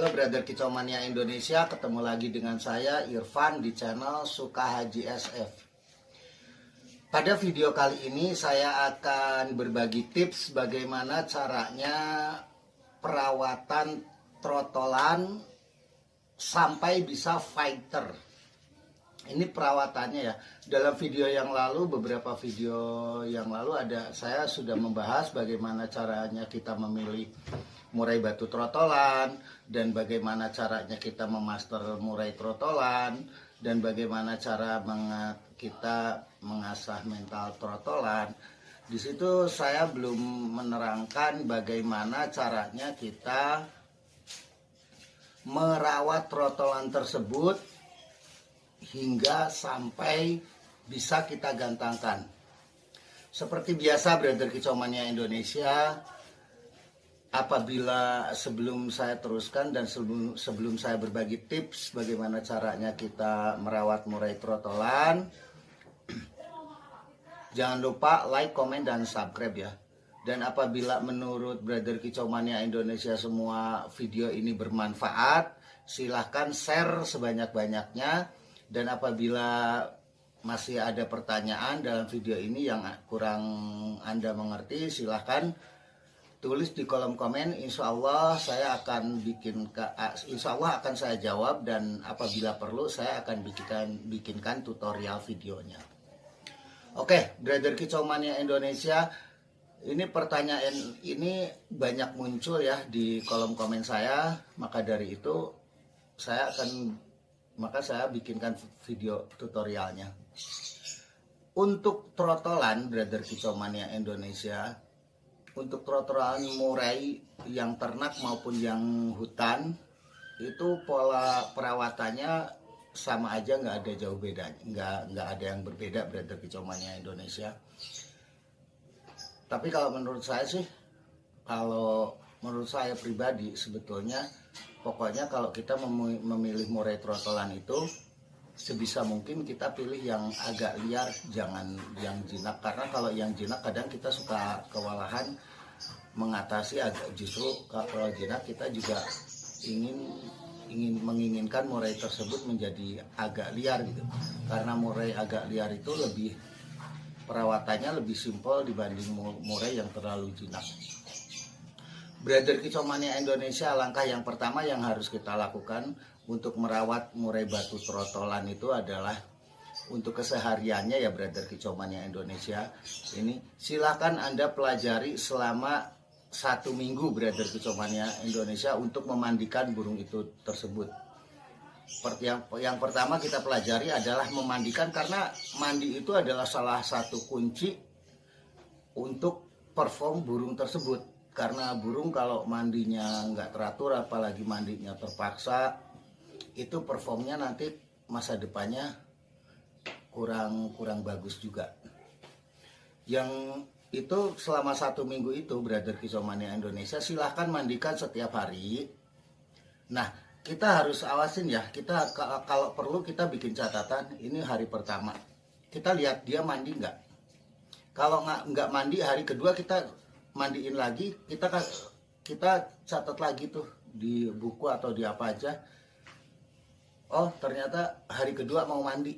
Halo brother Kicau Mania Indonesia, ketemu lagi dengan saya Irfan di channel Suka Haji SF. Pada video kali ini saya akan berbagi tips bagaimana caranya perawatan trotolan sampai bisa fighter. Ini perawatannya ya. Dalam video yang lalu, beberapa video yang lalu saya sudah membahas bagaimana caranya kita memilih murai batu trotolan, dan bagaimana caranya kita memaster murai trotolan, dan bagaimana cara kita mengasah mental trotolan. Di situ saya belum menerangkan bagaimana caranya kita merawat trotolan tersebut hingga sampai bisa kita gantangkan. Seperti biasa brother Kicau Mania Indonesia, apabila sebelum saya teruskan dan sebelum saya berbagi tips bagaimana caranya kita merawat murai trotolan, jangan lupa like, komen, dan subscribe ya. Dan apabila menurut brother Kicau Mania Indonesia semua video ini bermanfaat, silahkan share sebanyak-banyaknya. Dan apabila masih ada pertanyaan dalam video ini yang kurang Anda mengerti, silahkan tulis di kolom komen. Insya Allah saya akan saya jawab, dan apabila perlu saya akan bikinkan tutorial videonya. Oke, brother Kicau Mania Indonesia, ini pertanyaan ini banyak muncul ya di kolom komen saya, maka dari itu saya bikinkan video tutorialnya. Untuk trotolan brother Kicau Mania Indonesia, untuk trotolan murai yang ternak maupun yang hutan, itu pola perawatannya sama aja, nggak ada jauh bedanya, nggak ada yang berbeda brother Kicau Mania Indonesia. Tapi kalau menurut saya pribadi, sebetulnya pokoknya kalau kita memilih murai trotolan itu, sebisa mungkin kita pilih yang agak liar, jangan yang jinak. Karena kalau yang jinak kadang kita suka kewalahan mengatasi, justru kalau jinak kita juga menginginkan murai tersebut menjadi agak liar gitu. Karena murai agak liar itu perawatannya lebih simpel dibanding murai yang terlalu jinak. Brother Kicau Mania Indonesia, langkah yang pertama yang harus kita lakukan untuk merawat murai batu trotolan itu adalah untuk kesehariannya ya brother Kicau Mania Indonesia. Ini silahkan Anda pelajari selama 1 minggu brother Kicau Mania Indonesia untuk memandikan burung itu tersebut. Seperti yang pertama kita pelajari adalah memandikan, karena mandi itu adalah salah satu kunci untuk perform burung tersebut. Karena burung kalau mandinya nggak teratur, apalagi mandinya terpaksa, itu performnya nanti masa depannya kurang bagus juga. Yang itu selama 1 minggu itu brother Kicau Mania Indonesia, silahkan mandikan setiap hari. Nah, kita harus awasin ya, kita kalau perlu kita bikin catatan. Ini hari pertama kita lihat dia mandi nggak. Kalau nggak mandi, hari kedua kita mandiin lagi, kita catat lagi tuh di buku atau di apa aja. Oh, ternyata hari kedua mau mandi.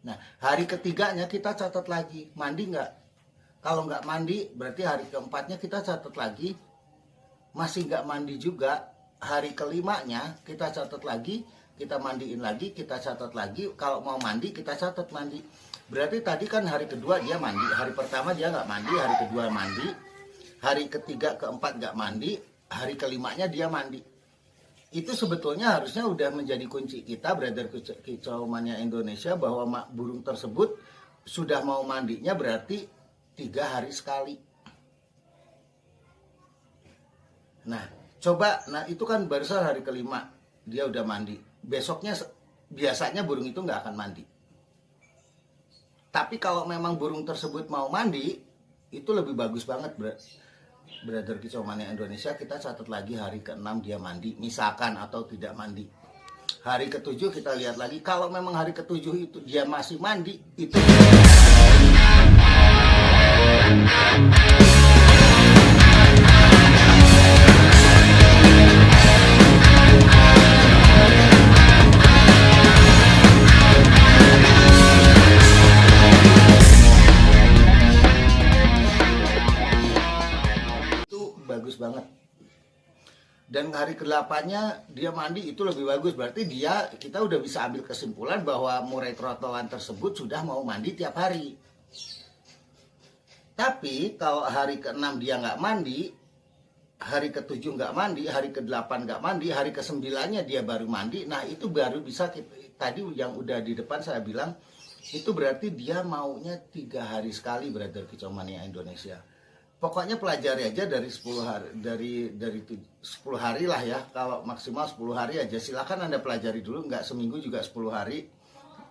Nah, hari ketiganya kita catat lagi, mandi nggak. Kalau nggak mandi, berarti hari keempatnya kita catat lagi, masih nggak mandi juga. Hari kelimanya kita catat lagi, kita mandiin lagi, kita catat lagi. Kalau mau mandi, kita catat mandi. Berarti tadi kan hari kedua dia mandi, hari pertama dia nggak mandi, hari kedua mandi, hari ketiga keempat nggak mandi, hari kelimanya dia mandi. Itu sebetulnya harusnya udah menjadi kunci kita brother Kicau Mania Indonesia, bahwa burung tersebut sudah mau mandinya berarti 3 hari sekali. Nah itu kan barusan hari kelima dia udah mandi. Besoknya biasanya burung itu nggak akan mandi. Tapi kalau memang burung tersebut mau mandi, itu lebih bagus banget brother Kicau Mania Indonesia. Kita catat lagi hari ke-6 dia mandi, misalkan, atau tidak mandi. Hari ke-7 kita lihat lagi, kalau memang hari ke-7 itu dia masih mandi, itu hari ke-8-nya dia mandi itu lebih bagus. Berarti kita udah bisa ambil kesimpulan bahwa murai trotolan tersebut sudah mau mandi tiap hari. Tapi kalau hari ke-6 dia nggak mandi, hari ke-7 nggak mandi, hari ke-8 nggak mandi, hari ke-9-nya dia baru mandi. Nah itu baru bisa tadi yang udah di depan saya bilang, itu berarti dia maunya 3 hari sekali, Brother Kicau Mania Indonesia. Pokoknya pelajari aja dari 10 hari, dari 10 hari lah ya. Kalau maksimal 10 hari aja, silakan Anda pelajari dulu, nggak seminggu juga 10 hari.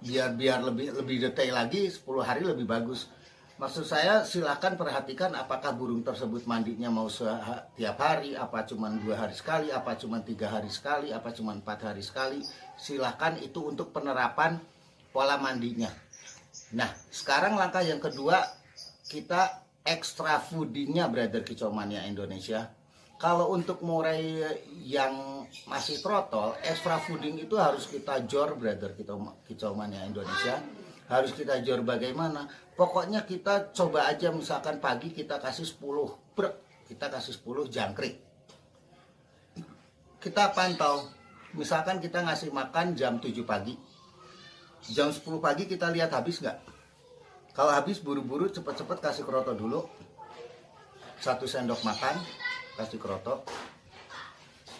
Biar lebih detail lagi, 10 hari lebih bagus. Maksud saya silakan perhatikan apakah burung tersebut mandinya mau tiap hari, apa cuma 2 hari sekali, apa cuma 3 hari sekali, apa cuma 4 hari sekali. Silakan, itu untuk penerapan pola mandinya. Nah, sekarang langkah yang kedua, kita extra foodingnya, Brother Kicau Mania Indonesia. Kalau untuk murai yang masih trotol, extra fooding itu harus kita jor, Brother Kicau Mania Indonesia. Harus kita jor bagaimana? Pokoknya kita coba aja, misalkan pagi kita kasih 10 kita kasih 10 jangkrik. Kita pantau, misalkan kita ngasih makan jam 7 pagi. Jam 10 pagi kita lihat habis nggak? Kalau habis, buru-buru cepet-cepet kasih kroto dulu. 1 sendok makan, kasih kroto.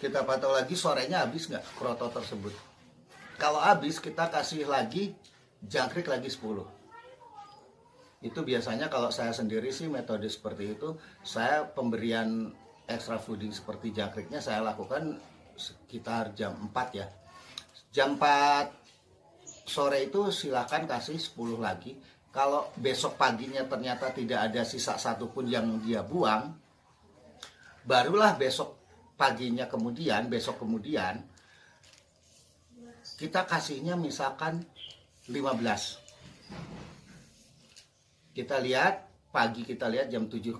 Kita pantau lagi sorenya habis nggak kroto tersebut. Kalau habis, kita kasih lagi jangkrik lagi 10. Itu biasanya kalau saya sendiri sih metode seperti itu. Saya pemberian extra fooding seperti jangkriknya saya lakukan sekitar jam 4 ya. Jam 4 sore itu silakan kasih 10 lagi. Kalau besok paginya ternyata tidak ada sisa satupun yang dia buang, barulah besok kemudian kita kasihnya misalkan 15. Kita lihat pagi, kita lihat jam 7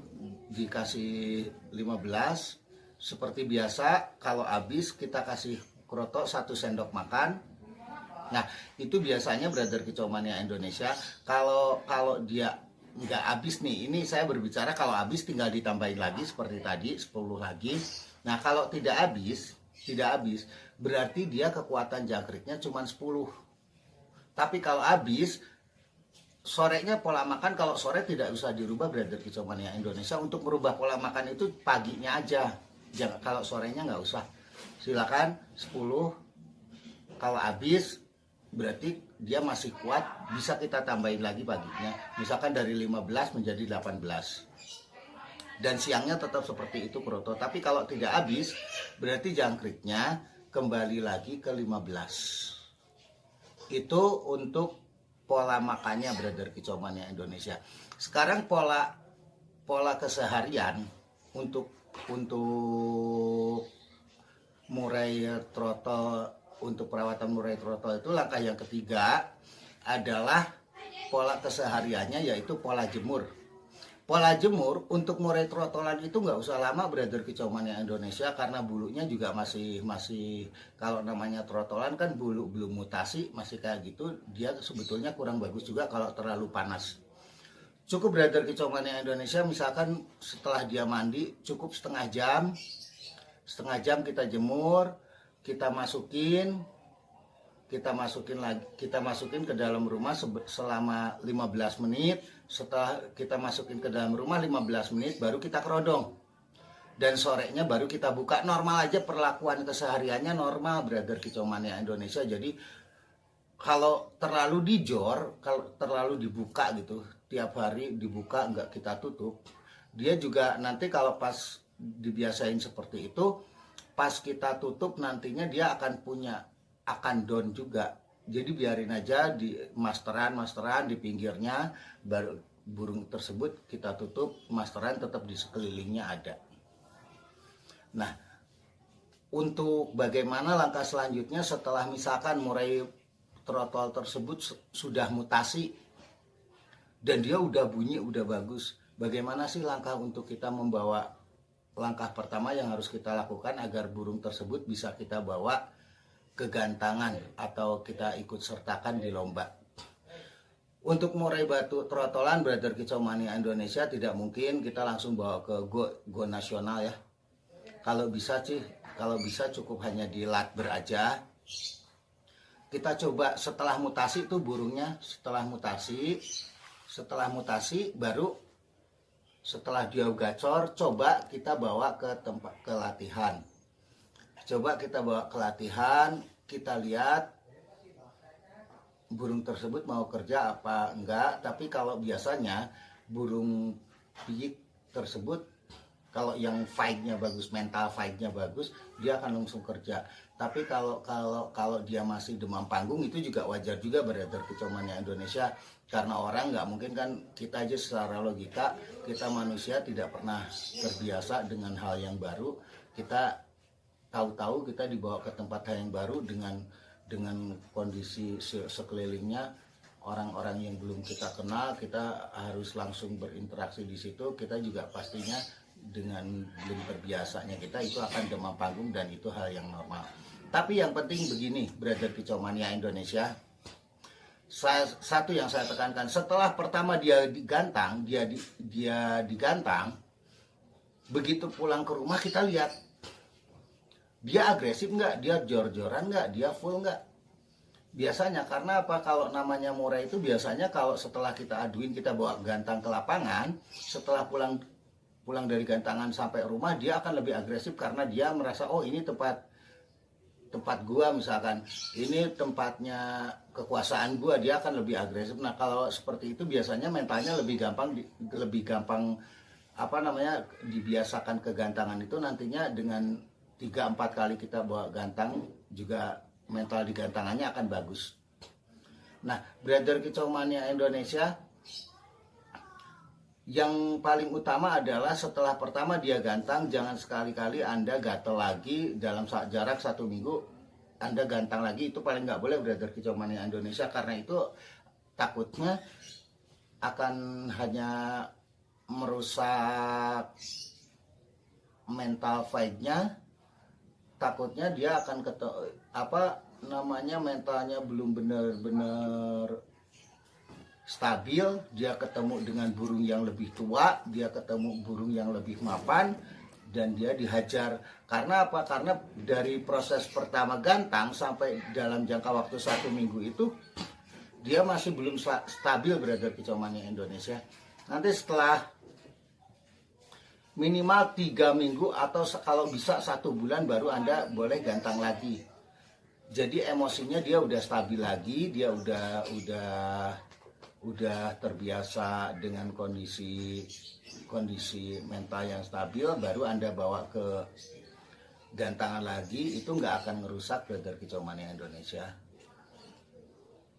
dikasih 15. Seperti biasa, kalau habis kita kasih kroto 1 sendok makan. Nah, itu biasanya Brother Kicau Mania Indonesia, kalau dia nggak habis nih, ini saya berbicara kalau habis tinggal ditambahin lagi seperti tadi 10 lagi. Nah, kalau tidak habis berarti dia kekuatan jangkriknya cuma 10. Tapi kalau habis, sorenya pola makan, kalau sore tidak usah dirubah, Brother Kicau Mania Indonesia. Untuk merubah pola makan itu paginya aja, jangan, kalau sorenya nggak usah. Silakan 10. Kalau habis berarti dia masih kuat, bisa kita tambahin lagi paginya, misalkan dari 15 menjadi 18. Dan siangnya tetap seperti itu kroto. Tapi kalau tidak habis, berarti jangkriknya kembali lagi ke 15. Itu untuk pola makannya, Brother Kicau Mania Indonesia. Sekarang pola keseharian untuk murai trotol, untuk perawatan murai trotol itu langkah yang ketiga adalah pola kesehariannya, yaitu pola jemur. Pola jemur untuk murai trotolan itu nggak usah lama, Brother Kicau Mania Indonesia, karena bulunya juga masih kalau namanya trotolan kan bulu belum mutasi, masih kayak gitu. Dia sebetulnya kurang bagus juga kalau terlalu panas. Cukup, Brother Kicau Mania Indonesia, misalkan setelah dia mandi cukup setengah jam kita jemur. Kita masukin ke dalam rumah selama 15 menit. Setelah kita masukin ke dalam rumah 15 menit baru kita kerodong. Dan sorenya baru kita buka. Normal aja, perlakuan kesehariannya normal, Brother Kicau Mania Indonesia. Jadi kalau terlalu dijor, kalau terlalu dibuka gitu, tiap hari dibuka nggak kita tutup, dia juga nanti kalau pas dibiasain seperti itu, pas kita tutup nantinya dia akan down juga. Jadi biarin aja di masteran di pinggirnya, baru burung tersebut kita tutup, masteran tetap di sekelilingnya ada. Nah, untuk bagaimana langkah selanjutnya setelah misalkan murai trotol tersebut sudah mutasi dan dia udah bunyi, udah bagus, bagaimana sih langkah untuk kita membawa? Langkah pertama yang harus kita lakukan agar burung tersebut bisa kita bawa ke gantangan atau kita ikut sertakan di lomba. Untuk murai batu trotolan, Brother Kicau Mania Indonesia, tidak mungkin kita langsung bawa ke go nasional ya. Kalau bisa sih kalau bisa cukup hanya di latber aja. Kita coba setelah mutasi itu burungnya, setelah mutasi baru setelah dia gacor, coba kita bawa ke tempat latihan. Kita lihat burung tersebut mau kerja apa enggak. Tapi kalau biasanya burung piyik tersebut, kalau yang fight-nya bagus, mental fight-nya bagus, dia akan langsung kerja. Tapi kalau dia masih demam panggung, itu juga wajar juga Brother Kicau Mania Indonesia. Karena orang nggak mungkin kan, kita aja secara logika, kita manusia tidak pernah terbiasa dengan hal yang baru. Kita tahu-tahu kita dibawa ke tempat yang baru dengan kondisi sekelilingnya, orang-orang yang belum kita kenal, kita harus langsung berinteraksi di situ. Kita juga pastinya dengan belum terbiasanya kita itu akan demam panggung, dan itu hal yang normal. Tapi yang penting begini, Brother Kicau Mania Indonesia, satu yang saya tekankan, setelah pertama dia digantang, begitu pulang ke rumah kita lihat dia agresif nggak, dia jor-joran nggak, dia full nggak. Biasanya karena apa? Kalau namanya murai itu biasanya kalau setelah kita aduin, kita bawa gantang ke lapangan, setelah pulang dari gantangan sampai rumah, dia akan lebih agresif karena dia merasa, oh ini tempat gua, misalkan ini tempatnya kekuasaan gua, dia akan lebih agresif. Nah kalau seperti itu biasanya mentalnya lebih gampang dibiasakan ke gantangan itu. Nantinya dengan 3-4 kali kita bawa gantang juga mental di gantangannya akan bagus. Nah, Brother Kicau Mania Indonesia, yang paling utama adalah setelah pertama dia gantang, jangan sekali-kali Anda gatel lagi dalam jarak 1 minggu. Anda gantang lagi, itu paling nggak boleh Brother Kicau Mania Indonesia, karena itu takutnya akan hanya merusak mental fight-nya. Takutnya dia akan mentalnya belum benar-benar stabil. Dia ketemu dengan burung yang lebih tua, dia ketemu burung yang lebih mapan, dan dia dihajar. Karena apa? Karena dari proses pertama gantang sampai dalam jangka waktu 1 minggu itu dia masih belum stabil Brother Kicau Mania Indonesia. Nanti setelah minimal 3 minggu atau kalau bisa 1 bulan baru Anda boleh gantang lagi. Jadi emosinya dia udah stabil lagi, dia udah terbiasa dengan kondisi mental yang stabil, baru Anda bawa ke gantangan lagi. Itu nggak akan ngerusak Brother Kicau Mania Indonesia.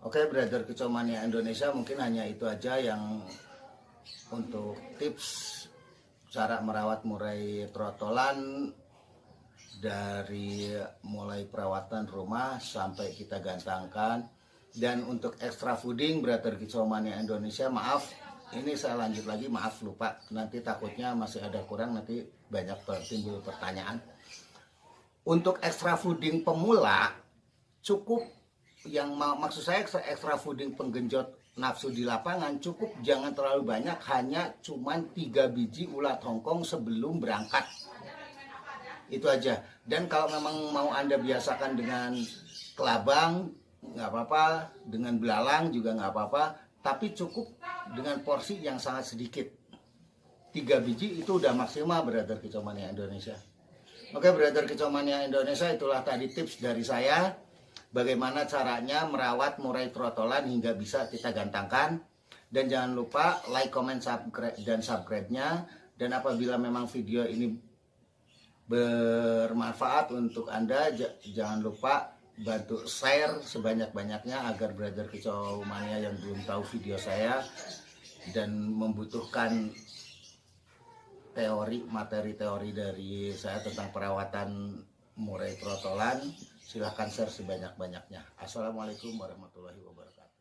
Oke Brother Kicau Mania Indonesia, mungkin hanya itu aja yang untuk tips cara merawat murai trotolan, dari mulai perawatan rumah sampai kita gantangkan. Dan untuk extra fooding Brother Kicau Mania Indonesia, maaf ini saya lanjut lagi, maaf lupa, nanti takutnya masih ada kurang, nanti banyak timbul pertanyaan. Untuk extra fooding pemula cukup, yang maksud saya extra fooding penggenjot nafsu di lapangan, cukup jangan terlalu banyak, hanya cuman 3 biji ulat Hongkong sebelum berangkat. Itu aja. Dan kalau memang mau Anda biasakan dengan kelabang, nggak apa-apa, dengan belalang juga nggak apa-apa, tapi cukup dengan porsi yang sangat sedikit. 3 biji itu udah maksimal Brother Kicau Mania Indonesia. Oke Brother Kicau Mania Indonesia, itulah tadi tips dari saya bagaimana caranya merawat murai trotolan hingga bisa kita gantangkan. Dan jangan lupa like, comment, subscribe-nya. Dan apabila memang video ini bermanfaat untuk Anda, jangan lupa bantu share sebanyak-banyaknya agar Brother Kicau Mania yang belum tahu video saya dan membutuhkan materi-teori dari saya tentang perawatan murai trotolan, silahkan share sebanyak-banyaknya. Assalamualaikum warahmatullahi wabarakatuh.